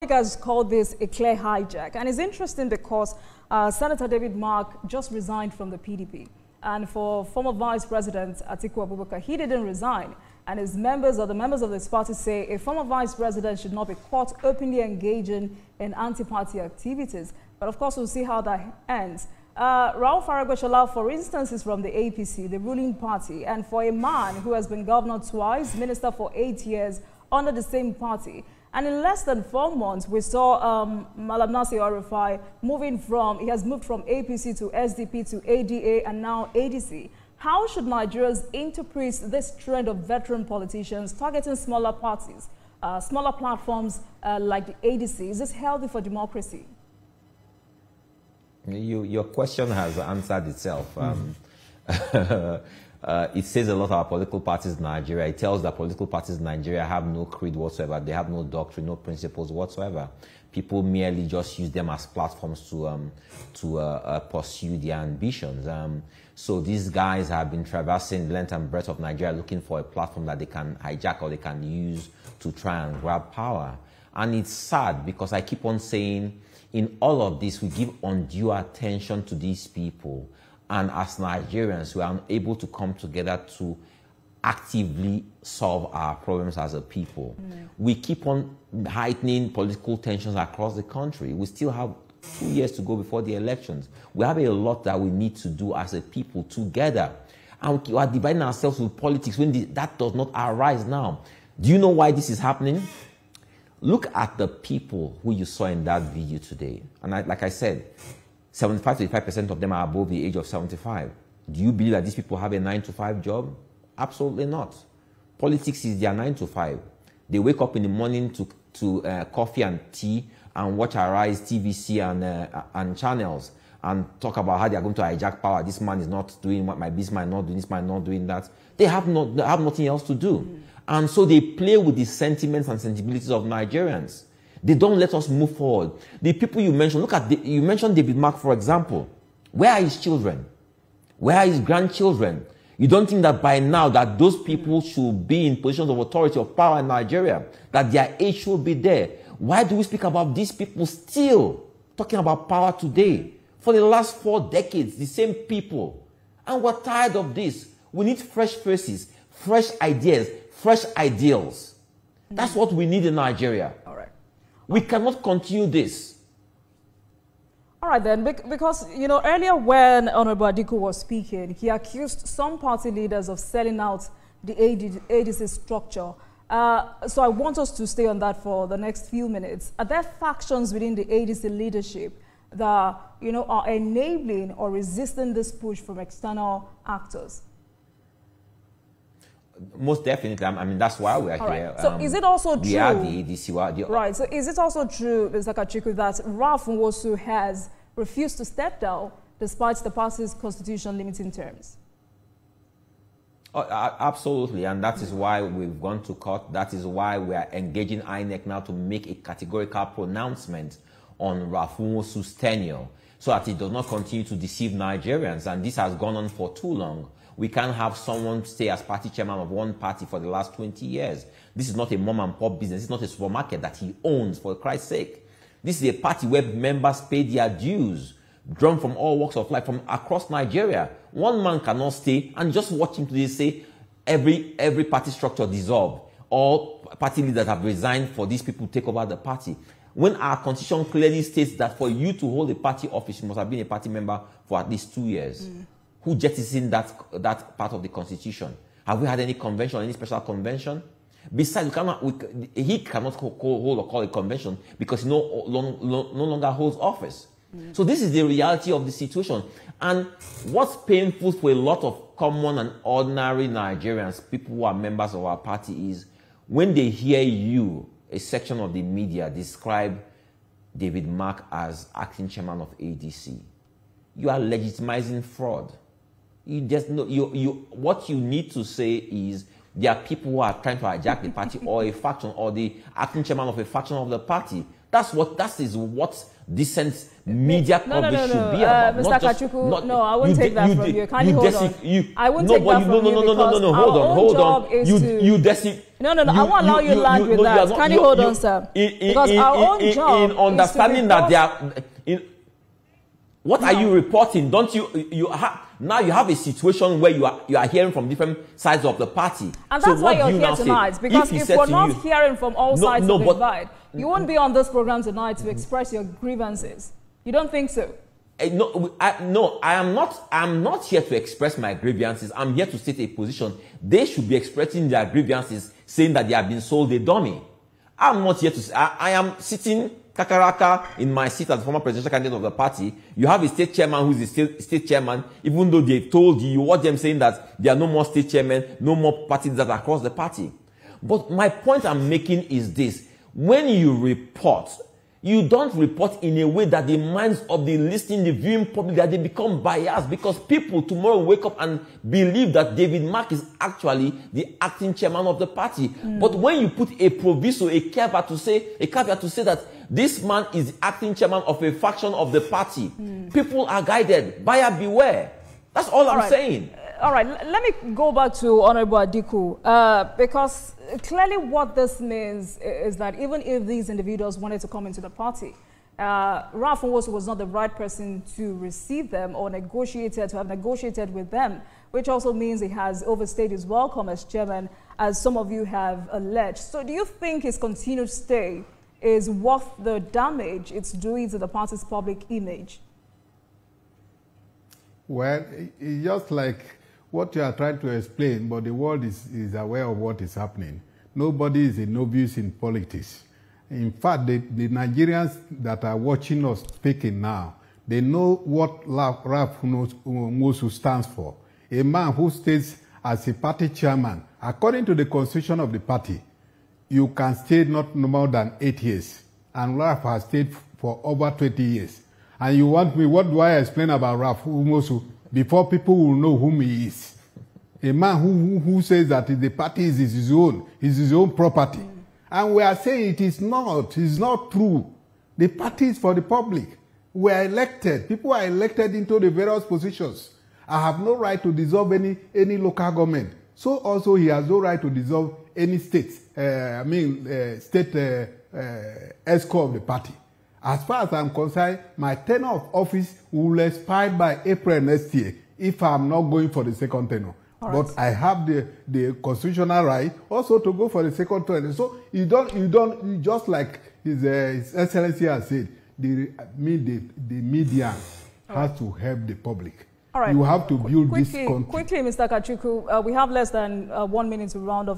has called this a clear hijack, and it's interesting because Senator David Mark just resigned from the PDP, and for former Vice President Kachikkwu Abubakar, he didn't resign, and his members or the members of this party say a former Vice President should not be caught openly engaging in anti-party activities. But of course, we'll see how that ends. Rauf Arabashala, for instance, is from the APC, the ruling party, and for a man who has been governor twice, minister for 8 years under the same party. And in less than 4 months, we saw Malam Nasir El-Rufai he has moved from APC to SDP to ADA and now ADC. How should Nigerians interpret this trend of veteran politicians targeting smaller parties, smaller platforms like the ADC? Is this healthy for democracy? Your question has answered itself. It says a lot about political parties in Nigeria. It tells that political parties in Nigeria have no creed whatsoever. They have no doctrine, no principles whatsoever. People merely just use them as platforms to pursue their ambitions. So these guys have been traversing the length and breadth of Nigeria looking for a platform that they can hijack or they can use to try and grab power. And it's sad because I keep on saying in all of this, we give undue attention to these people. And as Nigerians, we are unable to come together to actively solve our problems as a people. We keep on heightening political tensions across the country. We still have 2 years to go before the elections. We have a lot that we need to do as a people together. And we are dividing ourselves with politics when that does not arise now. Do you know why this is happening? Look at the people who you saw in that video today. And like I said, 75 to 85% of them are above the age of 75. Do you believe that these people have a 9-to-5 job? Absolutely not. Politics is their 9 to 5. They wake up in the morning to coffee and tea and watch Arise, TVC and channels and talk about how they are going to hijack power. This man is not doing what this man not doing, this man not doing that. They have nothing else to do. And so they play with the sentiments and sensibilities of Nigerians. They don't let us move forward. The people you mentioned, you mentioned David Mark, for example. Where are his children? Where are his grandchildren? You don't think that by now that those people should be in positions of authority or power in Nigeria, that their age should be there? Why do we speak about these people still talking about power today? For the last 4 decades, the same people. And we're tired of this. We need fresh faces, fresh ideas, fresh ideals. That's what we need in Nigeria. All right. We cannot continue this. All right, then, because, you know, earlier when Honorable Adikwu was speaking, he accused some party leaders of selling out the ADC structure. So I want us to stay on that for the next few minutes. Are there factions within the ADC leadership that, you know, are enabling or resisting this push from external actors? Most definitely. I mean, that's why we are here. Right. So is it also true? We are the ADC. Right. So is it also true, Mr. Kachikkwu, that Rauf Nwosu has refused to step down despite the party's constitution limiting terms? Oh, absolutely. And that is why we've gone to court. That is why we are engaging INEC now to make a categorical pronouncement on Rauf Nwosu's tenure so that it does not continue to deceive Nigerians. And this has gone on for too long. We can't have someone stay as party chairman of one party for the last 20 years. This is not a mom and pop business. It's not a supermarket that he owns, for Christ's sake. This is a party where members pay their dues, drawn from all walks of life, from across Nigeria. One man cannot stay and just watch him today say every party structure dissolved. All party leaders have resigned for these people to take over the party. When our constitution clearly states that for you to hold a party office, you must have been a party member for at least 2 years. Who jettisoned that part of the constitution? Have we had any convention, any special convention? Besides, he cannot hold or call a convention because he no longer holds office. So this is the reality of the situation. And what's painful for a lot of common and ordinary Nigerians, people who are members of our party, is when they hear you, a section of the media, describe David Mark as acting chairman of ADC. You are legitimizing fraud. You just know, what you need to say is there are people who are trying to hijack the party or a faction or the acting chairman of a faction of the party. That is what decent media coverage should be about. Mr. Kachikkwu, no, I won't take that from you. Can you hold on? I won't take that from you because hold on. No, I won't allow you to land with that. Can you hold on, sir? Because our own job in understanding that they are. What are you reporting? Don't now you have a situation where you are hearing from different sides of the party. And that's why you're here tonight. Because if we're not hearing from all sides of the divide, you won't be on this program tonight to express your grievances. You don't think so? No, I am not. I'm not here to express my grievances. I'm here to state a position. They should be expressing their grievances, saying that they have been sold a dummy. I'm not here to say. I am sitting kakaraka in my seat as the former presidential candidate of the party. You have a state chairman who is the state chairman, even though they've told you watch them saying that there are no more state chairmen, no more parties that are across the party. But my point I'm making is this: when you report, you don't report in a way that the minds of the listening, the viewing public, that they become biased, because people tomorrow wake up and believe that David Mark is actually the acting chairman of the party. But when you put a proviso, a caveat to say that this man is the acting chairman of a faction of the party, people are guided. Buyer beware. That's all I'm saying. All right, let me go back to Honorable Kachikkwu, because clearly what this means is that even if these individuals wanted to come into the party, Ralph Nwosu was not the right person to receive them or to have negotiated with them, which also means he has overstayed his welcome as chairman, as some of you have alleged. So do you think his continued stay is worth the damage it's doing to the party's public image? Well, it's just like what you are trying to explain, but the world is aware of what is happening. Nobody is a novice in politics. In fact, the Nigerians that are watching us speaking now, they know what Ralph Nwosu stands for. A man who stays as a party chairman. According to the constitution of the party, you can stay not more than 8 years. And Ralph has stayed for over 20 years. And you want me, what do I explain about Ralph Nwosu before people will know whom he is? A man who says that the party is his own property. And we are saying it's not true. The party is for the public. We are elected. People are elected into the various positions. I have no right to dissolve any local government. So also he has no right to dissolve any state, state ESCO of the party. As far as I'm concerned, my tenure of office will expire by April next year if I'm not going for the second tenure. But I have the constitutional right also to go for the second tenure. So you just like His Excellency has said, the media has to help the public. You have to build this country. Quickly, Mr. Kachikkwu, we have less than 1 minute to round off